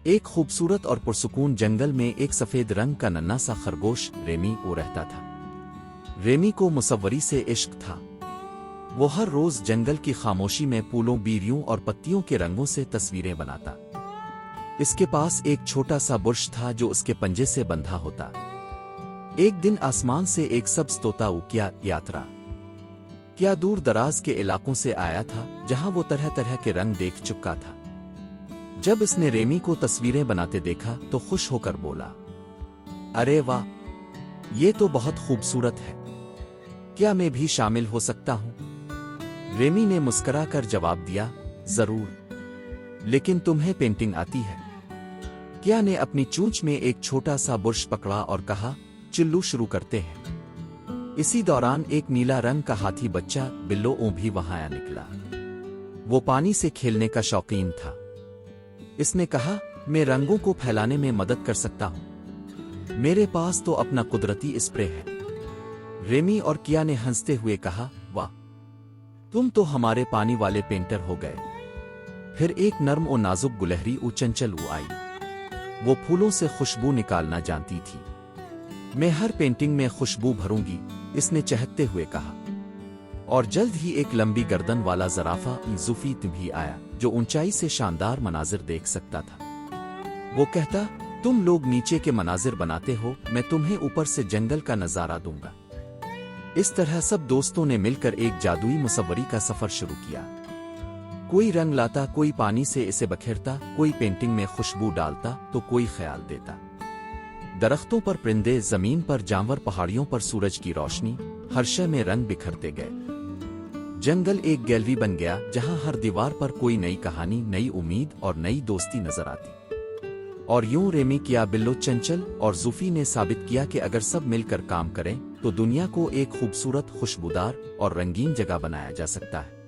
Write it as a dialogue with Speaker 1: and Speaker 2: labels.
Speaker 1: ایک خوبصورت اور پرسکون جنگل میں ایک سفید رنگ کا ننھا سا خرگوش ریمی رہتا تھا۔ ریمی کو مصوری سے عشق تھا۔ وہ ہر روز جنگل کی خاموشی میں پھولوں، بیریوں اور پتیوں کے رنگوں سے تصویریں بناتا۔ اس کے پاس ایک چھوٹا سا برش تھا جو اس کے پنجے سے بندھا ہوتا۔ ایک دن آسمان سے ایک سبز طوطا یاترا کیا دور دراز کے علاقوں سے آیا تھا جہاں وہ طرح طرح کے رنگ دیکھ چکا تھا۔ جب اس نے ریمی کو تصویریں بناتے دیکھا تو خوش ہو کر بولا، ارے واہ، یہ تو بہت خوبصورت ہے، کیا میں بھی شامل ہو سکتا ہوں؟ ریمی نے مسکرا کر جواب دیا، ضرور، لیکن تمہیں پینٹنگ آتی ہے؟ کیا نے اپنی چونچ میں ایک چھوٹا سا برش پکڑا اور کہا، چلو شروع کرتے ہیں۔ اسی دوران ایک نیلا رنگ کا ہاتھی بچہ بلو بھی وہاں آیا نکلا۔ وہ پانی سے کھیلنے کا شوقین تھا۔ اس نے کہا، میں رنگوں کو پھیلانے میں مدد کر سکتا ہوں، میرے پاس تو اپنا قدرتی اسپرے ہے۔ ریمی اور کیا نے ہنستے ہوئے کہا، واہ، تم تو ہمارے پانی والے پینٹر ہو گئے۔ پھر ایک نرم و نازک گلہری چنچل آئی۔ وہ پھولوں سے خوشبو نکالنا جانتی تھی۔ میں ہر پینٹنگ میں خوشبو بھروں گی، اس نے چہکتے ہوئے کہا۔ اور جلد ہی ایک لمبی گردن والا زرافہ زوفی بھی آیا جو اونچائی سے شاندار مناظر دیکھ سکتا تھا۔ وہ کہتا، تم لوگ نیچے کے مناظر بناتے ہو، میں تمہیں اوپر سے جنگل کا نظارہ دوں گا۔ اس طرح سب دوستوں نے مل کر ایک جادوئی مصوری کا سفر شروع کیا۔ کوئی رنگ لاتا، کوئی پانی سے اسے بکھیرتا، کوئی پینٹنگ میں خوشبو ڈالتا تو کوئی خیال دیتا۔ درختوں پر پرندے، زمین پر جانور، پہاڑیوں پر سورج کی روشنی، ہر شے میں رنگ بکھرتے گئے۔ جنگل ایک گیلری بن گیا جہاں ہر دیوار پر کوئی نئی کہانی، نئی امید اور نئی دوستی نظر آتی۔ اور یوں ریمی، کیا، بلو، چنچل اور زوفی نے ثابت کیا کہ اگر سب مل کر کام کریں تو دنیا کو ایک خوبصورت، خوشبودار اور رنگین جگہ بنایا جا سکتا ہے۔